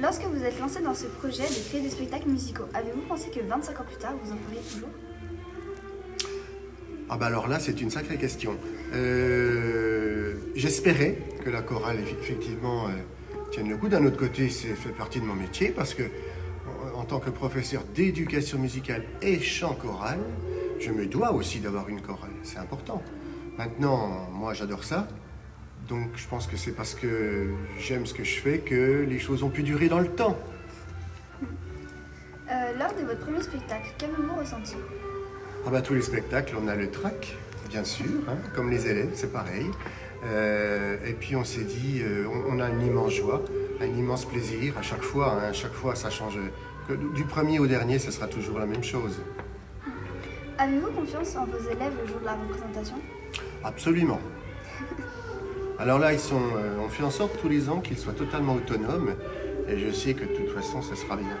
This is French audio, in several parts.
Lorsque vous êtes lancé dans ce projet de créer des spectacles musicaux, avez-vous pensé que 25 ans plus tard, vous en feriez toujours? Ah bah alors là, c'est une sacrée question. J'espérais que la chorale, effectivement, tienne le coup. D'un autre côté, c'est fait partie de mon métier parce que, en tant que professeur d'éducation musicale et chant choral, je me dois aussi d'avoir une chorale. C'est important. Maintenant, moi, j'adore ça. Donc, je pense que c'est parce que j'aime ce que je fais que les choses ont pu durer dans le temps. Lors de votre premier spectacle, qu'avez-vous ressenti? Ah bah tous les spectacles, on a le trac, bien sûr, hein, comme les élèves, c'est pareil. Et puis on s'est dit, on a une immense joie, un immense plaisir à chaque fois. Hein, à chaque fois, ça change. Du premier au dernier, ce sera toujours la même chose. Avez-vous confiance en vos élèves le jour de la représentation? Absolument. Alors là, on fait en sorte tous les ans qu'ils soient totalement autonomes. Et je sais que de toute façon, ça sera bien.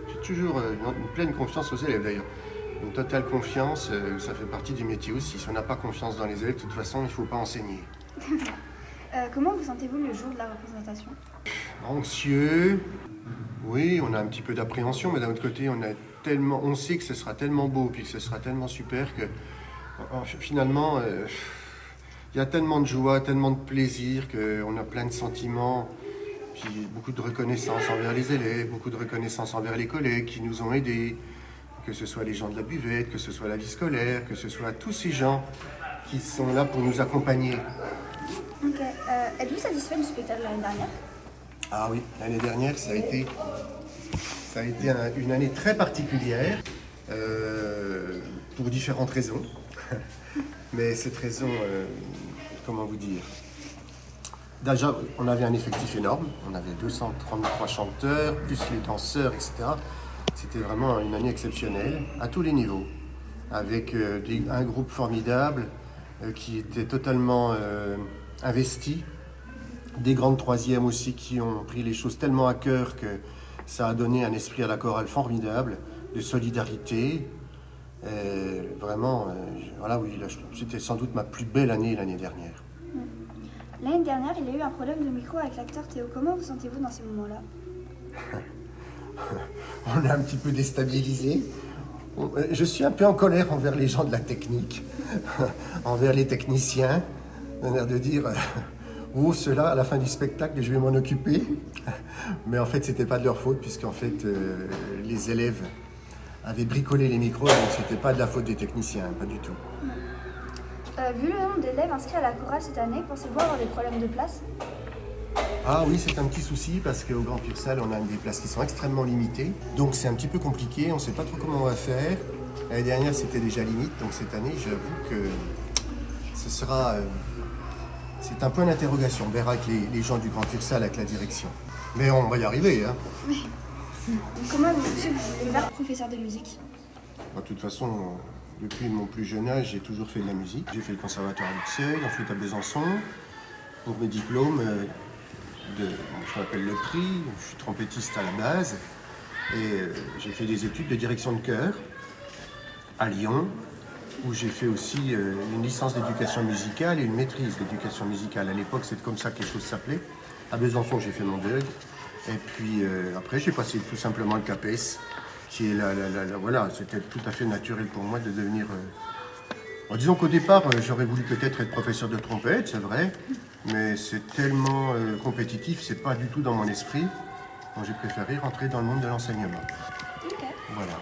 J'ai toujours une pleine confiance aux élèves d'ailleurs. Une totale confiance, ça fait partie du métier aussi. Si on n'a pas confiance dans les élèves, de toute façon, il ne faut pas enseigner. Comment vous sentez-vous le jour de la représentation? Anxieux, oui, on a un petit peu d'appréhension, mais d'un autre côté, on sait que ce sera tellement beau, puis que ce sera tellement super que finalement, il y a tellement de joie, tellement de plaisir, qu'on a plein de sentiments, puis beaucoup de reconnaissance envers les élèves, beaucoup de reconnaissance envers les collègues qui nous ont aidés, que ce soit les gens de la buvette, que ce soit la vie scolaire, que ce soit tous ces gens qui sont là pour nous accompagner. Ok. Êtes-vous satisfait du spectacle de l'année dernière? Ah oui, l'année dernière, ça a été une année très particulière, pour différentes raisons. Mais cette raison, comment vous dire? Déjà, on avait un effectif énorme, on avait 233 chanteurs, plus les danseurs, etc. C'était vraiment une année exceptionnelle, à tous les niveaux, avec un groupe formidable qui était totalement investi, des grandes troisièmes aussi qui ont pris les choses tellement à cœur que ça a donné un esprit à la chorale formidable, de solidarité. Vraiment, voilà, oui, c'était sans doute ma plus belle année l'année dernière. L'année dernière, il y a eu un problème de micro avec l'acteur Théo. Comment vous sentez-vous dans ces moments-là? On est un petit peu déstabilisé. Je suis un peu en colère envers les gens de la technique, envers les techniciens, d'un air de dire oh, ceux-là, à la fin du spectacle, je vais m'en occuper. Mais en fait, c'était pas de leur faute, puisqu'en fait, les élèves avaient bricolé les micros, donc c'était pas de la faute des techniciens, pas du tout. Vu le nombre d'élèves inscrits à la chorale cette année, pensez-vous avoir des problèmes de place? Ah oui, c'est un petit souci parce qu'au Grand Cursal, on a des places qui sont extrêmement limitées. Donc c'est un petit peu compliqué, on ne sait pas trop comment on va faire. L'année dernière, c'était déjà limite, donc cette année, j'avoue que ce sera... c'est un point d'interrogation. On verra avec les gens du Grand Cursal, avec la direction. Mais on va y arriver, hein. Comment vous voulez faire professeur de musique? De toute façon, depuis mon plus jeune âge, j'ai toujours fait de la musique. J'ai fait le conservatoire à Luxeuil, en flûte à Besançon. Pour mes diplômes, je m'appelle le prix, je suis trompettiste à la base. Et j'ai fait des études de direction de chœur à Lyon, où j'ai fait aussi une licence d'éducation musicale et une maîtrise d'éducation musicale. À l'époque, c'est comme ça que les choses s'appelaient. À Besançon, j'ai fait mon DEUG. Et puis après, j'ai passé tout simplement le CAPES, qui est voilà, c'était tout à fait naturel pour moi de devenir... disons qu'au départ, j'aurais voulu peut-être être professeur de trompette, c'est vrai, mais c'est tellement compétitif, c'est pas du tout dans mon esprit. Donc j'ai préféré rentrer dans le monde de l'enseignement. Ok. Voilà.